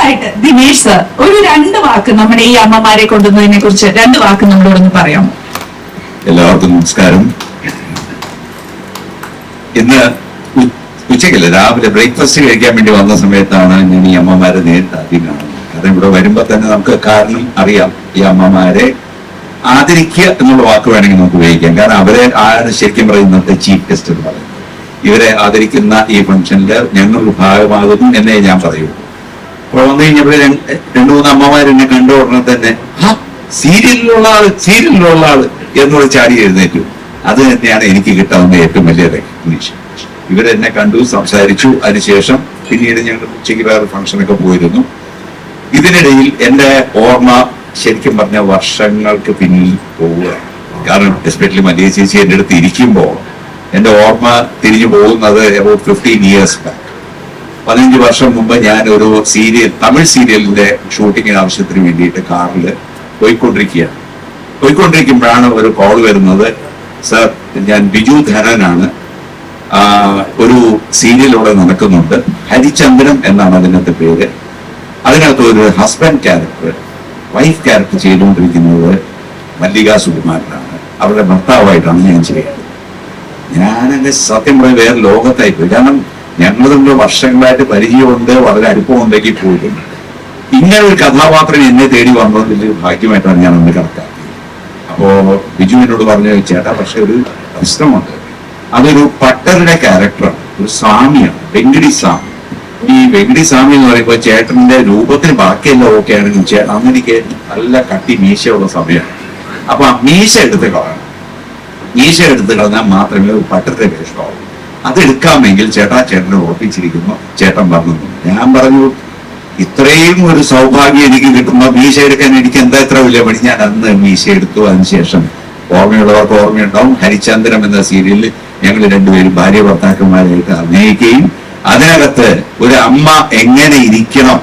അടുത്തതായിട്ട് ദിനേഷ് സർ ഒരു 2 വാക്ക് നമ്മുടെ ഈ അമ്മമാരെ കൊണ്ടുവന്നതിനെ കുറിച്ച് 2 വാക്ക് നമ്മളോടൊന്ന് പറയാമോ? എല്ലാവർക്കും നമസ്കാരം. ഇന്ന് ഉച്ചയ്ക്കല്ല, രാവിലെ ബ്രേക്ക്ഫാസ്റ്റ് കഴിക്കാൻ വേണ്ടി വന്ന സമയത്താണ് ഞാൻ ഈ അമ്മമാരെ നേരിട്ട് ആദ്യം കാണുന്നത്. കാരണം ഇവിടെ വരുമ്പോ തന്നെ നമുക്ക് കാരണം അറിയാം. ഈ അമ്മമാരെ ആദരിക്കുക എന്നുള്ള വാക്ക് വേണമെങ്കിൽ നമുക്ക് ഉപയോഗിക്കാം. കാരണം അവരെ ആണ് ശരിക്കും പറയുന്നത് ചീഫ് ഗസ്റ്റ് എന്ന് പറയുന്നത്. ഇവരെ ആദരിക്കുന്ന ഈ ഫംഗ്ഷനിൽ ഞങ്ങൾ ഭാഗമാകുന്നു എന്നേ ഞാൻ പറയുള്ളൂ. അപ്പോൾ വന്നു കഴിഞ്ഞപ്പോൾ 2-3 അമ്മമാർ എന്നെ കണ്ട ഉടനെ തന്നെ സീരിയലിലുള്ള ആള് എന്നോട് ചാടി എഴുന്നേറ്റു. അത് തന്നെയാണ് എനിക്ക് കിട്ടാവുന്ന ഏറ്റവും വലിയ റെക്കഗ്നീഷൻ. ഇവരെന്നെ കണ്ടു, സംസാരിച്ചു. അതിനുശേഷം പിന്നീട് ഞങ്ങൾ ഉച്ചയ്ക്ക് വേറെ ഫംഗ്ഷനൊക്കെ പോയിരുന്നു. ഇതിനിടയിൽ എൻ്റെ ഓർമ്മ ശരിക്കും പറഞ്ഞ വർഷങ്ങൾക്ക് പിന്നിൽ പോവുക. കാരണം എസ്പെഷ്യലി മല്ലിക ചേച്ചി എൻ്റെ അടുത്ത് ഇരിക്കുമ്പോൾ എൻ്റെ ഓർമ്മ തിരിഞ്ഞു പോകുന്നത് അബൌട്ട് 15 years ബാക്ക്. 15 വർഷം മുമ്പ് ഞാൻ ഒരു തമിഴ് സീരിയലിന്റെ ഷൂട്ടിങ്ങിന് ആവശ്യത്തിന് വേണ്ടിയിട്ട് കാറിൽ പോയിക്കൊണ്ടിരിക്കുമ്പോഴാണ് ഒരു കോൾ വരുന്നത്. സർ, ഞാൻ ബിജു ധനനാണ്, ഒരു സീരിയലിലൂടെ നടക്കുന്നുണ്ട്, ഹരിചന്ദ്രൻ എന്നാണ് അതിനകത്ത് പേര്. അതിനകത്ത് ഒരു ഹസ്ബൻഡ് ക്യാരക്ടർ, വൈഫ് ക്യാരക്ടർ ചെയ്തുകൊണ്ടിരിക്കുന്നത് മല്ലിക സുകുമാരനാണ്. അവരുടെ ഭർത്താവായിട്ടാണ് ഞാൻ ചെയ്യുന്നത്. ഞാനെന്റെ സത്യം പറയാൻ വേറെ ലോകത്തായി പോയി. കാരണം ഞങ്ങൾ തമ്മിൽ വർഷങ്ങളായിട്ട് പരിചയമുണ്ട്, വളരെ അടുപ്പമുണ്ടെങ്കിൽ പോലും ഇങ്ങനെ ഒരു കഥാപാത്രം എന്നെ തേടി വന്നതിൽ ഭാഗ്യമായിട്ടാണ് ഞാൻ അന്ന് കണക്കാക്കിയത്. അപ്പോ ബിജു എന്നോട് പറഞ്ഞു, ചേട്ടാ പക്ഷെ ഒരു പ്രശ്നമുണ്ട്. അതൊരു പട്ടരുടെ ക്യാരക്ടറാണ്, ഒരു സ്വാമിയാണ്, വെങ്കിടി സ്വാമി. ഈ വെങ്കിടി സ്വാമി എന്ന് പറയുമ്പോൾ ചേട്ടന്റെ രൂപത്തിന് ബാക്കിയെല്ലാം ഓക്കെ ആണെങ്കിൽ ചേട്ടൻ അന്ന് എനിക്ക് നല്ല കട്ടി മീശയുള്ള സമയമാണ്. അപ്പൊ ആ മീശ എടുത്ത് കളഞ്ഞാൽ മാത്രമേ ഒരു പട്ടരുടെ വേഷമാവൂ. അതെടുക്കാമെങ്കിൽ ചേട്ടനെ ഉറപ്പിച്ചിരിക്കുന്നു. ചേട്ടൻ പറഞ്ഞു. ഞാൻ പറഞ്ഞു, ഇത്രയും ഒരു സൗഭാഗ്യം എനിക്ക് കിട്ടുമ്പോ മീശ എടുക്കാൻ എനിക്ക് എന്താ ഇത്ര വലിയ പണി. ഞാൻ അന്ന് മീശ എടുത്തു. അതിനുശേഷം ഓർമ്മയുള്ളവർക്ക് ഓർമ്മയുണ്ടാവും, ഹരിചന്ദ്രൻ എന്ന സീരിയലിൽ ഞങ്ങൾ 2 പേരും ഭാര്യ ഭർത്താക്കന്മാരായിട്ട് അഭിനയിക്കുകയും അതിനകത്ത് ഒരു അമ്മ എങ്ങനെ ഇരിക്കണം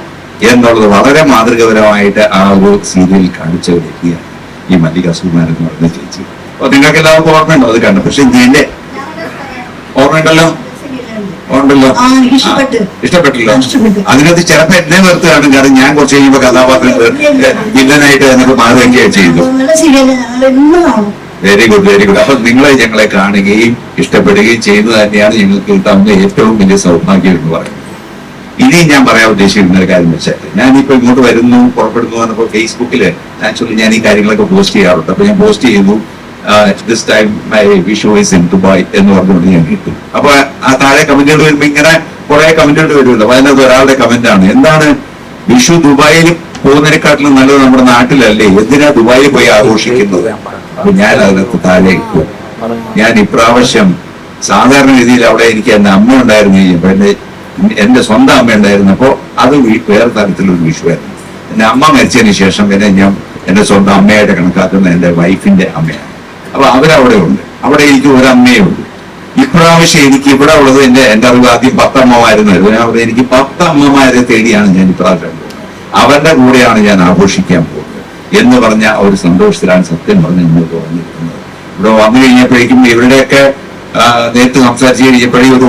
എന്നുള്ളത് വളരെ മാതൃകപരമായിട്ട് ആ ഒരു സീരിയൽ കാണിച്ച ഒരു വ്യക്തിയാണ് ഈ മല്ലിക സുകുമാരൻ എന്ന് പറയുന്ന ചേച്ചി. അപ്പൊ നിങ്ങൾക്ക് എല്ലാവർക്കും ഓർമ്മയുണ്ടോ അത് കണ്ടു? പക്ഷെ ഇതിന്റെ ഓർമ്മയുണ്ടല്ലോ, ഇഷ്ടപ്പെട്ടില്ല. അതിനകത്ത് ചിലപ്പോ എന്നെ നിർത്തുകയാണ്. കാരണം ഞാൻ കുറച്ച് കഴിയുമ്പോ കഥാപാത്രം വില്ലനായിട്ട് എന്നൊക്കെ മാറുകയും ചെയ്തു. Very good. അപ്പൊ നിങ്ങളെ ഞങ്ങളെ കാണുകയും ഇഷ്ടപ്പെടുകയും ചെയ്യുന്നത് തന്നെയാണ് ഞങ്ങൾക്ക് കിട്ടാവുന്ന ഏറ്റവും വലിയ സൗഭാഗ്യം എന്ന് പറയുന്നത്. ഇനി ഞാൻ പറയാൻ ഉദ്ദേശിക്കുന്ന ഒരു കാര്യം വെച്ചാൽ, ഞാനിപ്പോ ഇങ്ങോട്ട് വരുന്നു, പുറപ്പെടുന്നു പറഞ്ഞപ്പോ ഫേസ്ബുക്കില് ആക്ച്വലി ഞാൻ ഈ കാര്യങ്ങളൊക്കെ പോസ്റ്റ് ചെയ്യാറുണ്ട്. അപ്പൊ ഞാൻ പോസ്റ്റ് ചെയ്തു, this time my Vishu is in Dubai എന്ന് പറഞ്ഞുകൊണ്ട് ഞാൻ കിട്ടും. അപ്പൊ ആ താഴെ കമന്റുകൾ വരുമ്പോ ഇങ്ങനെ കുറെ കമന്റുകൾ വരുമല്ലോ. അപ്പൊ അതിനകത്ത് ഒരാളുടെ കമന്റ് ആണ്, എന്താണ് വിഷു ദുബായിൽ പോകുന്നതിനെക്കാട്ടിലും നല്ലത് നമ്മുടെ നാട്ടിലല്ലേ, എന്തിനാ ദുബായിൽ പോയി ആഘോഷിക്കുന്നത്? അപ്പൊ ഞാൻ അതിനകത്ത് താഴെ ഇട്ടു. ഞാൻ ഇപ്രാവശ്യം സാധാരണ രീതിയിൽ അവിടെ എനിക്ക് എന്റെ അമ്മ ഉണ്ടായിരുന്നു. അപ്പൊ എന്റെ സ്വന്തം അമ്മ ഉണ്ടായിരുന്നപ്പോ അത് വേറെ തരത്തിലൊരു വിഷുവായിരുന്നു. എന്റെ അമ്മ മരിച്ചതിന് ശേഷം പിന്നെ ഞാൻ എന്റെ സ്വന്തം അമ്മയായിട്ട് കണക്കാക്കുന്ന എന്റെ വൈഫിന്റെ അമ്മയാണ്. അപ്പൊ അവരവിടെ ഉണ്ട്. അവിടെ എനിക്ക് ഒരമ്മയേ ഉള്ളൂ. ഇപ്രാവശ്യം എനിക്ക് ഇവിടെ ഉള്ളത് എന്റെ അറിവ് ആദ്യം 10 അമ്മമായിരുന്നു. എനിക്ക് 10 അമ്മമാരെ തേടിയാണ് ഞാൻ ഇപ്രാവശ്യം പോകുന്നത്. അവരുടെ കൂടെയാണ് ഞാൻ ആഘോഷിക്കാൻ പോകുന്നത് എന്ന് പറഞ്ഞ ഒരു സന്തോഷത്തിലാണ് സത്യം പറഞ്ഞ് മുന്നോട്ട് വന്നിരിക്കുന്നത്. ഇവിടെ വന്നു കഴിഞ്ഞപ്പോഴേക്കും ഇവരുടെയൊക്കെ നേരിട്ട് സംസാരിച്ച് കഴിഞ്ഞപ്പോഴേ ഒരു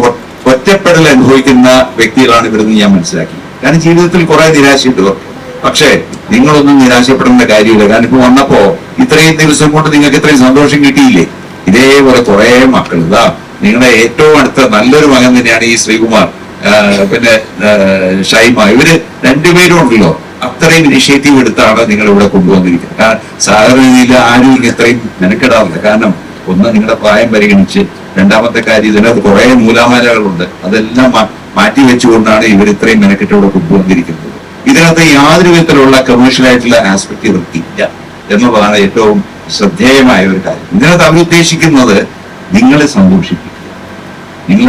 ഒറ്റപ്പെടൽ അനുഭവിക്കുന്ന വ്യക്തികളാണ് ഇവിടുന്ന് ഞാൻ മനസ്സിലാക്കി. കാരണം ജീവിതത്തിൽ കുറെ നിരാശയുണ്ട്. പക്ഷേ നിങ്ങളൊന്നും നിരാശപ്പെടേണ്ട കാര്യമില്ല. കാരണം ഇപ്പൊ വന്നപ്പോ ഇത്രയും ദിവസം കൊണ്ട് നിങ്ങൾക്ക് ഇത്രയും സന്തോഷം കിട്ടിയില്ലേ? ഇതേപോലെ കുറെ മക്കൾ, ഇതാ നിങ്ങളുടെ ഏറ്റവും അടുത്ത നല്ലൊരു മകൻ തന്നെയാണ് ഈ ശ്രീകുമാർ, പിന്നെ ഷൈമ, ഇവര് 2 പേരും ഉണ്ടല്ലോ. അത്രയും ഇനിഷ്യേറ്റീവ് എടുത്താണ് നിങ്ങൾ ഇവിടെ കൊണ്ടുവന്നിരിക്കുന്നത്. സാധാരണ രീതിയിൽ ആരും ഇത്രയും മെനക്കെടാറില്ല. കാരണം ഒന്ന്, നിങ്ങളുടെ പ്രായം പരിഗണിച്ച്, രണ്ടാമത്തെ കാര്യം ഇതിനകത്ത് കുറെ മൂലാമാലകളുണ്ട്. അതെല്ലാം മാറ്റി വെച്ചുകൊണ്ടാണ് ഇവർ ഇത്രയും മെനക്കെട്ട് ഇവിടെ കൊണ്ടുവന്നിരിക്കുന്നത്. ഇതിനകത്ത് യാതൊരു വിധത്തിലുള്ള കമേഴ്ഷ്യൽ ആയിട്ടുള്ള ആസ്പെക്ട് ഇവർക്കില്ല എന്നുള്ളതാണ് ഏറ്റവും ശ്രദ്ധേയമായ ഒരു കാര്യം. ഇതിനകത്ത് അവരുദ്ദേശിക്കുന്നത് നിങ്ങളെ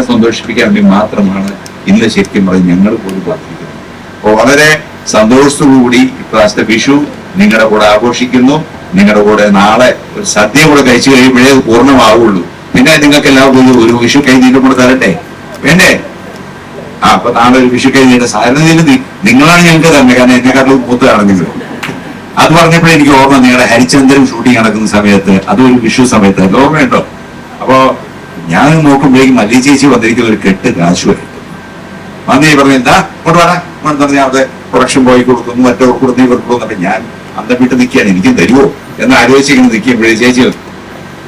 സന്തോഷിപ്പിക്കാൻ വേണ്ടി മാത്രമാണ് ഇന്ന് ശരിക്കും പറഞ്ഞ് ഞങ്ങൾ പോലും പ്രാർത്ഥിക്കുന്നത്. അപ്പോൾ വളരെ സന്തോഷത്തോടുകൂടി ഇപ്രാവശ്യത്തെ വിഷു നിങ്ങളുടെ കൂടെ ആഘോഷിക്കുന്നു. നിങ്ങളുടെ കൂടെ നാളെ ഒരു സദ്യ കൂടെ കഴിച്ചു കഴിയുമ്പോഴേ അത് പൂർണ്ണമാവുള്ളൂ. പിന്നെ നിങ്ങൾക്ക് എല്ലാവർക്കും ഒരു വിഷു കൈ നീട്ടം കൂടെ തരട്ടെ, വേണ്ടേ? അപ്പൊ നാളെ ഒരു വിഷു കൈ നീട്ട സാധാരണ നിങ്ങളാണ് ഞങ്ങൾക്ക് തന്നെ. കാരണം എന്നെക്കാട്ടും മൂത്തതാണ് നിങ്ങൾ. അത് പറഞ്ഞപ്പോഴേ എനിക്ക് ഓർമ്മ, നിങ്ങളുടെ ഹരിചന്ദ്രൻ ഷൂട്ടിംഗ് നടക്കുന്ന സമയത്ത്, അതൊരു വിഷു സമയത്ത് ഓർമ്മയുണ്ടോ? അപ്പോ ഞാൻ നോക്കുമ്പോഴേക്കും മല്ലി ചേച്ചി വന്നിരിക്കുന്ന ഒരു കെട്ട് കാശുമായിട്ട് വന്നേ പറഞ്ഞു, എന്താ കൊണ്ട് വേണം എന്ന് പറഞ്ഞാൽ അവിടെ പ്രൊഡക്ഷൻ ബോയ് കൊടുക്കുന്നു, മറ്റവർ കൊടുക്കുന്നു, ഇവർ കൊടുക്കുന്നു. അപ്പൊ ഞാൻ അന്ന വീട്ടിൽ നിൽക്കുകയാണ്, എനിക്ക് തരുമോ എന്ന് ആലോചിച്ച് ഇങ്ങനെ നിൽക്കുമ്പോഴേ ചേച്ചി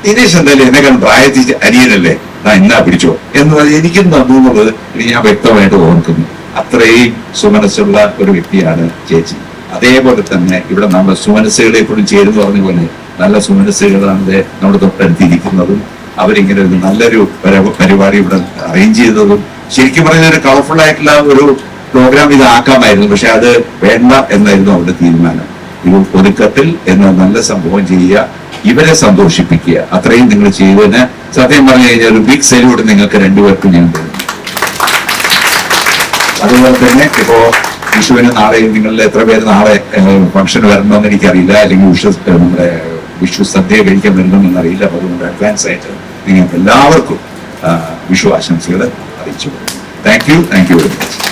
ദിനേശ് എന്തായാലും എന്നെക്കാൾ പ്രായത്തിൽ അനിയനല്ലേ, ഞാൻ എന്നാ പിടിച്ചോ എന്ന് പറഞ്ഞ് എനിക്കും തന്നു എന്നുള്ളത് ഇനി ഞാൻ വ്യക്തമായിട്ട് ഓർക്കുന്നു. അത്രയും സുമനസ്സുള്ള ഒരു വ്യക്തിയാണ് ചേച്ചി. അതേപോലെ തന്നെ ഇവിടെ നമ്മുടെ സുമനസ്സുകളെ എപ്പോഴും ചേരുന്ന് പറഞ്ഞ പോലെ നല്ല സുമനസ്സുകളാണ് നമ്മുടെ തൊട്ടടുത്തിരിക്കുന്നതും അവരിങ്ങനെ ഒരു നല്ലൊരു പരിപാടി ഇവിടെ അറേഞ്ച് ചെയ്തതും. ശരിക്കും പറഞ്ഞ ഒരു കളർഫുൾ ആയിട്ടുള്ള ഒരു പ്രോഗ്രാം ഇത് ആക്കാമായിരുന്നു, പക്ഷെ അത് വേണ്ട എന്നായിരുന്നു അവരുടെ തീരുമാനം. ഇത് ഒതുക്കത്തിൽ എന്ന നല്ല സംഭവം ചെയ്യുക, ഇവരെ സന്തോഷിപ്പിക്കുക, അത്രയും നിങ്ങൾ ചെയ്തതിന് സത്യം പറഞ്ഞു കഴിഞ്ഞാൽ ഒരു ബിഗ് സല്യൂട്ട് നിങ്ങൾക്ക് രണ്ടുപേർക്കും ഞാൻ തരുന്നു. അതുപോലെ തന്നെ ഇപ്പോ വിഷുവിന് നാളെ നിങ്ങളിൽ എത്ര പേര് നാളെ ഫംഗ്ഷൻ വരണമെന്ന് എനിക്കറിയില്ല, അല്ലെങ്കിൽ നമ്മുടെ വിഷു സദ്യ കഴിക്കാൻ വരണമെന്ന് അറിയില്ല. അപ്പൊ അതുകൊണ്ട് അഡ്വാൻസ് ആയിട്ട് നിങ്ങൾക്ക് എല്ലാവർക്കും വിഷു ആശംസകൾ അറിയിച്ചു. Thank you very much.